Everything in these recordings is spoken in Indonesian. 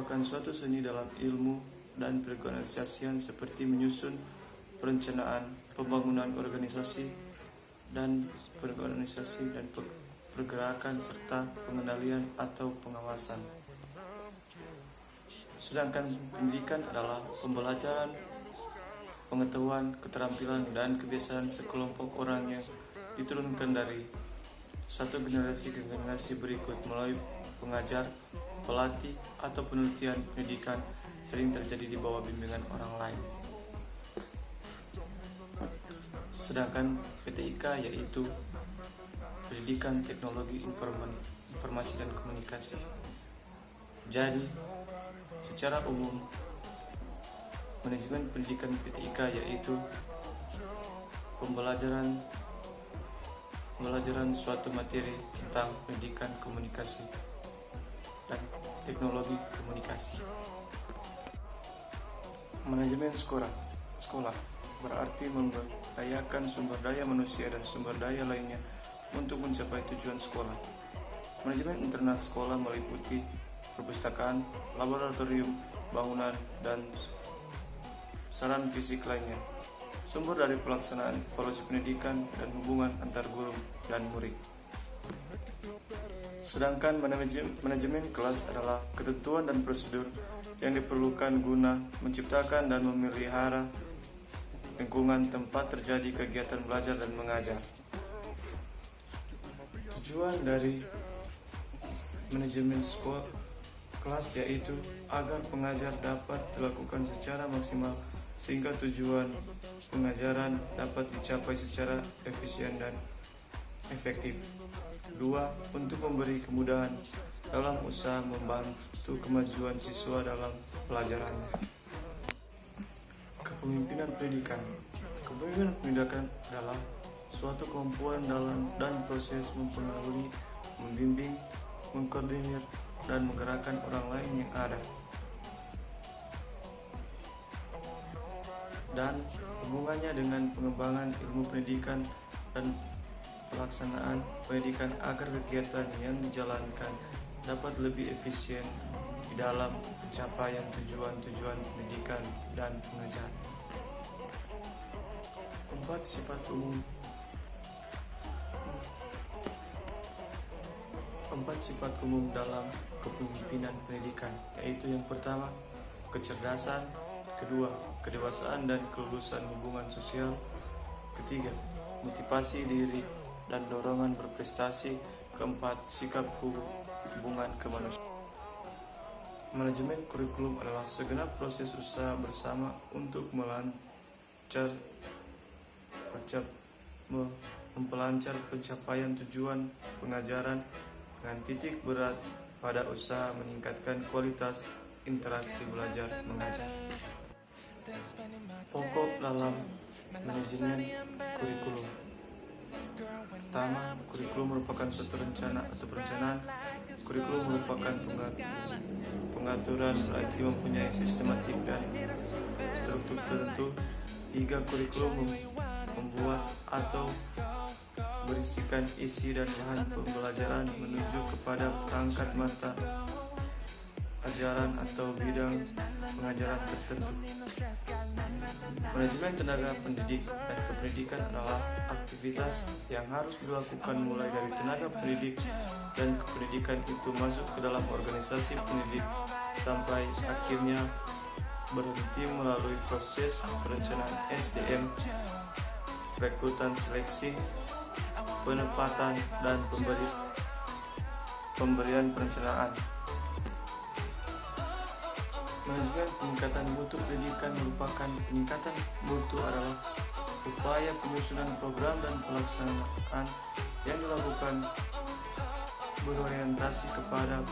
merupakan suatu seni dalam ilmu dan perorganisasian seperti menyusun, perencanaan, pembangunan organisasi, dan pergerakan serta pengendalian atau pengawasan. Sedangkan pendidikan adalah pembelajaran, pengetahuan, keterampilan, dan kebiasaan sekelompok orang yang diturunkan dari satu generasi ke generasi berikut melalui pengajar, pelatih, atau penelitian pendidikan sering terjadi di bawah bimbingan orang lain. Sedangkan PTIK yaitu Pendidikan Teknologi Informasi dan Komunikasi. Jadi, secara umum, manajemen pendidikan PTIK yaitu pembelajaran suatu materi tentang pendidikan komunikasi dan teknologi komunikasi. Manajemen sekolah berarti memberdayakan sumber daya manusia dan sumber daya lainnya untuk mencapai tujuan sekolah. Manajemen internal sekolah meliputi perpustakaan, laboratorium, bangunan, dan saran fisik lainnya. Sumber dari pelaksanaan evaluasi pendidikan dan hubungan antar guru dan murid. Sedangkan manajemen kelas adalah ketentuan dan prosedur yang diperlukan guna menciptakan dan memelihara lingkungan tempat terjadi kegiatan belajar dan mengajar. Tujuan dari manajemen kelas yaitu agar pengajar dapat dilakukan secara maksimal sehingga tujuan pengajaran dapat dicapai secara efisien dan efektif. 2. Untuk memberi kemudahan dalam usaha membantu kemajuan siswa dalam pelajarannya. Kepemimpinan pendidikan. Kepemimpinan pendidikan adalah suatu kemampuan dalam dan proses mempengaruhi, membimbing, mengkoordinir, dan menggerakkan orang lain yang ada, dan hubungannya dengan pengembangan ilmu pendidikan dan pelaksanaan pendidikan agar kegiatan yang dijalankan dapat lebih efisien di dalam pencapaian tujuan-tujuan pendidikan dan pengajaran. 4. Sifat umum. 4 sifat umum dalam kepemimpinan pendidikan, yaitu yang pertama, kecerdasan, kedua, kedewasaan dan kelulusan hubungan sosial, ketiga, motivasi diri dan dorongan berprestasi, keempat, sikap hubungan kemanusiaan. Manajemen kurikulum adalah segenap proses usaha bersama untuk mempelancar pencapaian tujuan pengajaran dengan titik berat pada usaha meningkatkan kualitas interaksi belajar mengajar. Pokok dalam manajemen kurikulum. Pertama, kurikulum merupakan suatu rencana atau perencanaan. Kurikulum merupakan pengaturan berarti mempunyai sistematik dan struktur tertentu. 3. Kurikulum membuat atau berisikan isi dan bahan pembelajaran menuju kepada perangkat mata ajaran atau bidang pengajaran tertentu. Manajemen tenaga pendidik dan kependidikan adalah aktivitas yang harus dilakukan mulai dari tenaga pendidik dan kependidikan itu masuk ke dalam organisasi pendidik sampai akhirnya berhenti melalui proses perencanaan SDM, rekrutan seleksi, penempatan, dan pemberian perencanaan. Manajemen peningkatan mutu pendidikan merupakan peningkatan mutu adalah upaya penyusunan program dan pelaksanaan yang dilakukan berorientasi kepada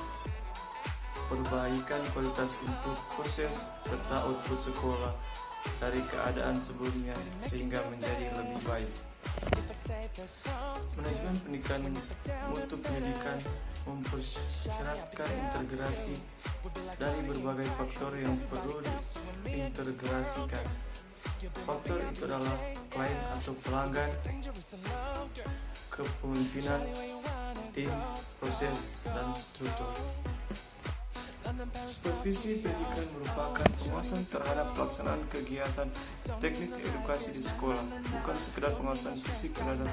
perbaikan kualitas input, proses, serta output sekolah dari keadaan sebelumnya sehingga menjadi lebih baik. Manajemen pendidikan mutu pendidikan mempersyaratkan integrasi dari berbagai faktor yang perlu diintegrasikan. Faktor itu adalah klien atau pelanggan, kepemimpinan, tim, proses, dan struktur. Supervisi pendidikan merupakan pengawasan terhadap pelaksanaan kegiatan teknik edukasi di sekolah, bukan sekedar pengawasan fisik terhadap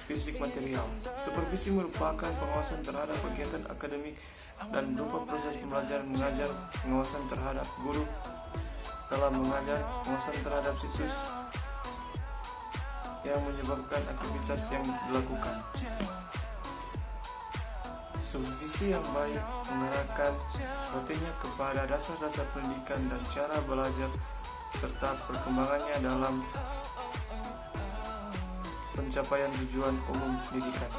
fisik material. Supervisi merupakan pengawasan terhadap kegiatan akademik dan berupa proses pembelajaran mengajar, pengawasan terhadap guru dalam mengajar, pengawasan terhadap situs yang menyebabkan aktivitas yang dilakukan. Supervisi yang baik mengarahkan perhatiannya kepada dasar-dasar pendidikan dan cara belajar serta perkembangannya dalam pencapaian tujuan umum pendidikan.